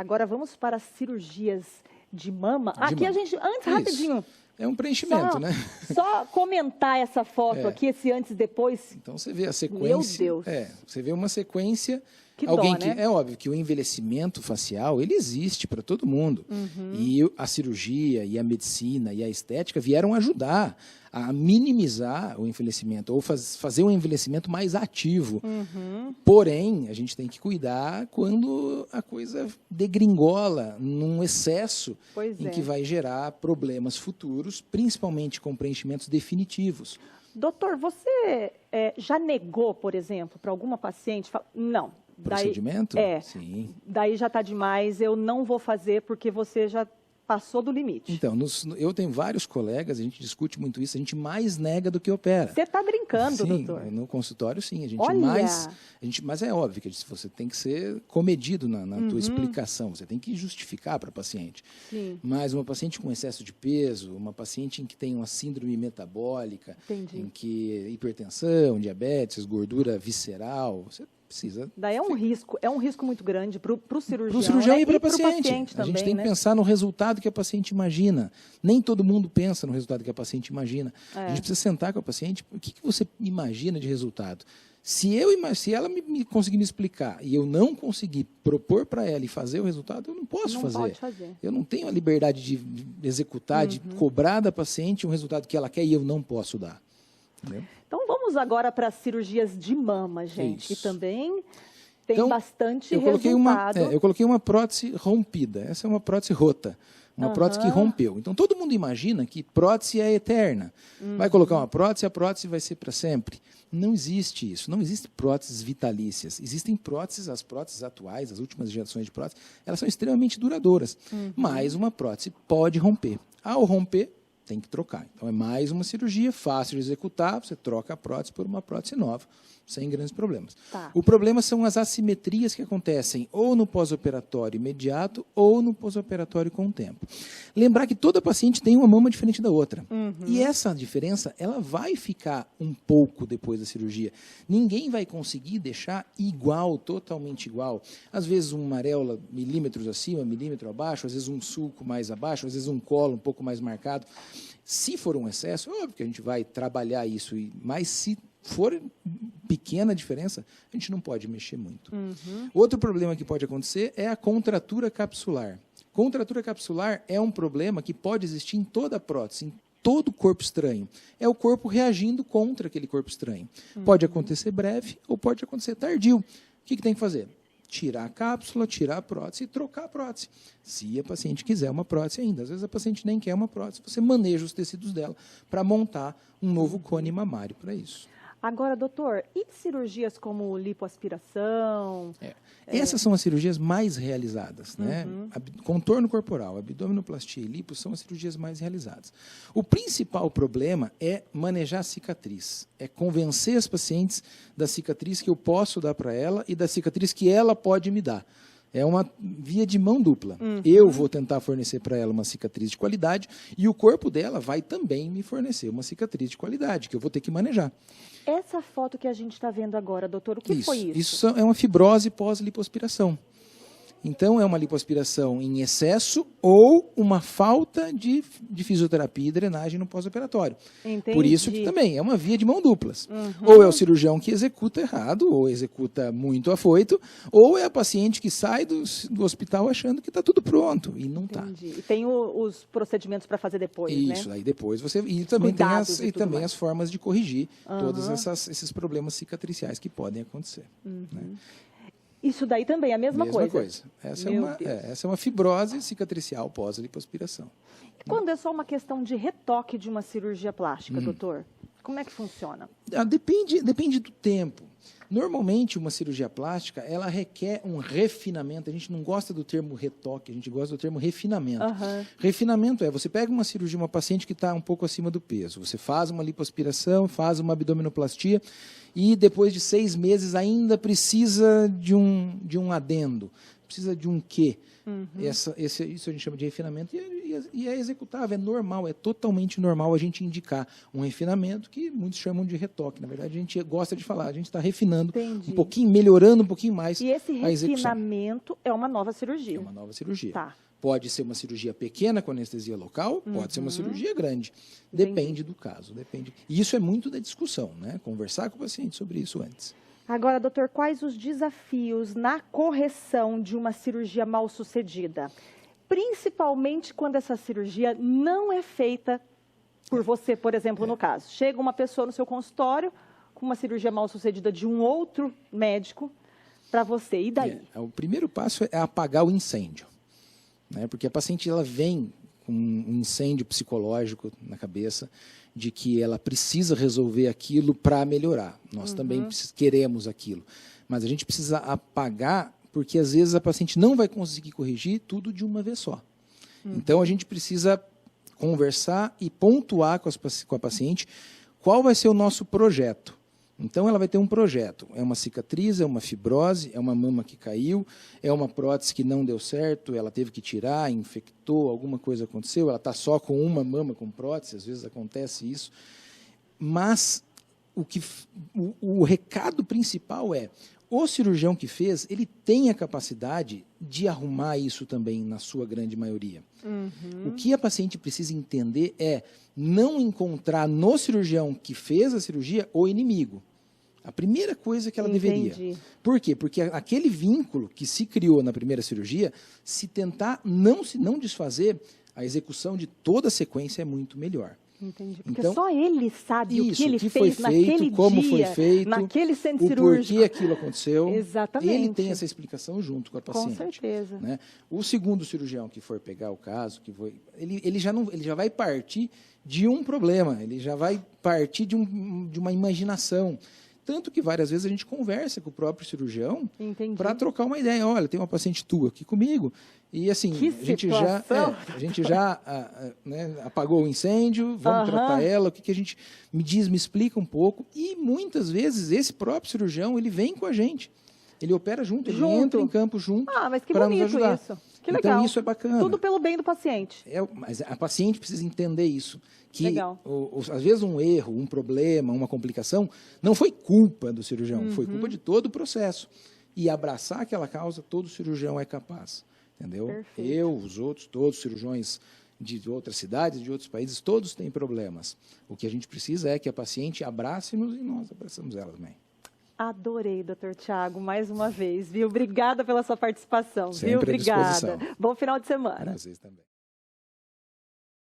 Agora vamos para as cirurgias de mama. De Aqui mama. a gente, antes, Isso. rapidinho. É um preenchimento, né? Só comentar essa foto aqui, esse antes e depois. Então você vê a sequência. Meu Deus. Você vê uma sequência. Que alguém dó, que né? é óbvio que o envelhecimento facial ele existe para todo mundo. E a cirurgia e a medicina e a estética vieram ajudar a minimizar o envelhecimento ou fazer um envelhecimento mais ativo. Porém, a gente tem que cuidar quando a coisa degringola num excesso em que vai gerar problemas futuros, principalmente com preenchimentos definitivos. Doutor, você já negou, por exemplo, para alguma paciente? Não. Procedimento? Sim. Daí já está demais, eu não vou fazer porque você já passou do limite. Então, eu tenho vários colegas, a gente discute muito isso, a gente mais nega do que opera. Você está brincando, sim, doutor? No consultório, sim. A gente Olha! mas é óbvio que você tem que ser comedido na tua explicação, você tem que justificar para a paciente. Sim. Mas uma paciente com excesso de peso, uma paciente em que tem uma síndrome metabólica, Entendi. em que hipertensão, diabetes, gordura visceral, você precisa... Daí é um risco muito grande para o cirurgião. Para o cirurgião e para o paciente paciente. A gente também, tem que pensar no resultado que a paciente imagina. Nem todo mundo pensa no resultado que a paciente imagina. A gente precisa sentar com a paciente, o que você imagina de resultado? Se ela conseguir me explicar e eu não conseguir propor para ela e fazer o resultado, eu não posso fazer. Pode fazer. Eu não tenho a liberdade de executar, de cobrar da paciente um resultado que ela quer e eu não posso dar. Entendeu? Então vamos agora para as cirurgias de mama, gente, que também tem então, bastante eu resultado. Eu coloquei uma prótese rompida. Essa é uma prótese rota. Uma prótese que rompeu. Então, todo mundo imagina que prótese é eterna. Vai colocar uma prótese, a prótese vai ser para sempre. Não existe isso. Não existem próteses vitalícias. Existem próteses, as próteses atuais, as últimas gerações de próteses, elas são extremamente duradouras. Mas uma prótese pode romper. Ao romper, tem que trocar. Então, é mais uma cirurgia fácil de executar, você troca a prótese por uma prótese nova, sem grandes problemas. Tá. O problema são as assimetrias que acontecem ou no pós-operatório imediato ou no pós-operatório com o tempo. Lembrar que toda paciente tem uma mama diferente da outra. E essa diferença, ela vai ficar um pouco depois da cirurgia. Ninguém vai conseguir deixar igual, totalmente igual. Às vezes uma areola milímetros acima, milímetro abaixo, às vezes um sulco mais abaixo, às vezes um colo um pouco mais marcado. Se for um excesso, é óbvio que a gente vai trabalhar isso, mas se for pequena diferença, a gente não pode mexer muito. Outro problema que pode acontecer é a contratura capsular. Contratura capsular é um problema que pode existir em toda a prótese, em todo corpo estranho. É o corpo reagindo contra aquele corpo estranho. Pode acontecer breve ou pode acontecer tardio. O que tem que fazer? Tirar a cápsula, tirar a prótese e trocar a prótese. Se a paciente quiser uma prótese ainda. Às vezes a paciente nem quer uma prótese, você maneja os tecidos dela para montar um novo cone mamário para isso. Agora, doutor, e cirurgias como lipoaspiração? Essas são as cirurgias mais realizadas, né? Contorno corporal, abdominoplastia e lipo são as cirurgias mais realizadas. O principal problema é manejar a cicatriz, é convencer as pacientes da cicatriz que eu posso dar para ela e da cicatriz que ela pode me dar. É uma via de mão dupla. Eu vou tentar fornecer para ela uma cicatriz de qualidade e o corpo dela vai também me fornecer uma cicatriz de qualidade, que eu vou ter que manejar. Essa foto que a gente está vendo agora, doutor, o que foi isso? Isso é uma fibrose pós-lipoaspiração. Então, é uma lipoaspiração em excesso ou uma falta de fisioterapia e drenagem no pós-operatório. Por isso que também é uma via de mão duplas. Ou é o cirurgião que executa errado, ou executa muito afoito, ou é a paciente que sai do hospital achando que está tudo pronto, e não está. E tem os procedimentos para fazer depois, né? Isso, aí depois você... E também tem as formas de corrigir todos esses problemas cicatriciais que podem acontecer. Né? Isso daí também é a mesma coisa? Essa é uma fibrose cicatricial pós-lipoaspiração. E quando é só uma questão de retoque de uma cirurgia plástica, doutor? Como é que funciona? Depende do tempo. Normalmente, uma cirurgia plástica, ela requer um refinamento. A gente não gosta do termo retoque, a gente gosta do termo refinamento. Refinamento você pega uma cirurgia, uma paciente que está um pouco acima do peso, você faz uma lipoaspiração, faz uma abdominoplastia e depois de 6 meses ainda precisa de um adendo. precisa de um quê. Isso a gente chama de refinamento e é executável, é normal, é totalmente normal a gente indicar um refinamento que muitos chamam de retoque. Na verdade, a gente gosta de falar, a gente está refinando um pouquinho, melhorando um pouquinho mais e esse a execução. Refinamento é uma nova cirurgia. É uma nova cirurgia. Tá. Pode ser uma cirurgia pequena com anestesia local, pode ser uma cirurgia grande. Depende do caso. Depende. E isso é muito da discussão, né? Conversar com o paciente sobre isso antes. Agora, doutor, quais os desafios na correção de uma cirurgia mal sucedida? Principalmente quando essa cirurgia não é feita por você, por exemplo, no caso. Chega uma pessoa no seu consultório com uma cirurgia mal sucedida de um outro médico para você. E daí? O primeiro passo é apagar o incêndio. Né? Porque a paciente ela vem com um incêndio psicológico na cabeça de que ela precisa resolver aquilo para melhorar. Nós também queremos aquilo. Mas a gente precisa apagar, porque às vezes a paciente não vai conseguir corrigir tudo de uma vez só. Então a gente precisa conversar e pontuar com a paciente qual vai ser o nosso projeto. Então, ela vai ter um projeto. É uma cicatriz, é uma fibrose, é uma mama que caiu, é uma prótese que não deu certo, ela teve que tirar, infectou, alguma coisa aconteceu, ela está só com uma mama com prótese, às vezes acontece isso. Mas o recado principal é, o cirurgião que fez, ele tem a capacidade de arrumar isso também, na sua grande maioria. O que a paciente precisa entender é não encontrar no cirurgião que fez a cirurgia o inimigo. A primeira coisa que ela deveria. Por quê? Porque aquele vínculo que se criou na primeira cirurgia, se tentar não desfazer, a execução de toda a sequência é muito melhor. Entendi. Porque então, só ele sabe o que ele fez foi feito, naquele como dia, foi feito, naquele centro cirúrgico. O porquê aquilo aconteceu. Exatamente. Ele tem essa explicação junto com a paciente. Com certeza. Né? O segundo cirurgião que for pegar o caso, ele já vai partir de um problema, ele já vai partir de uma imaginação. Tanto que várias vezes a gente conversa com o próprio cirurgião para trocar uma ideia. Olha, tem uma paciente tua aqui comigo e assim, a gente já né, apagou o incêndio, vamos tratar ela, o que a gente me explica um pouco. E muitas vezes esse próprio cirurgião, ele vem com a gente. Ele opera junto, ele entra em campo junto para nos ajudar. Isso. Que legal. Então isso é bacana. Tudo pelo bem do paciente. Mas a paciente precisa entender isso. Que às vezes um erro, um problema, uma complicação, não foi culpa do cirurgião, foi culpa de todo o processo. E abraçar aquela causa, todo cirurgião é capaz. Entendeu? Perfeito. Eu, os outros, todos os cirurgiões de outras cidades, de outros países, todos têm problemas. O que a gente precisa é que a paciente abrace-nos e nós abraçamos ela também. Adorei, doutor Thiago, mais uma vez, viu? Obrigada pela sua participação, Sempre viu? Obrigada. à disposição. Bom final de semana. Para vocês também.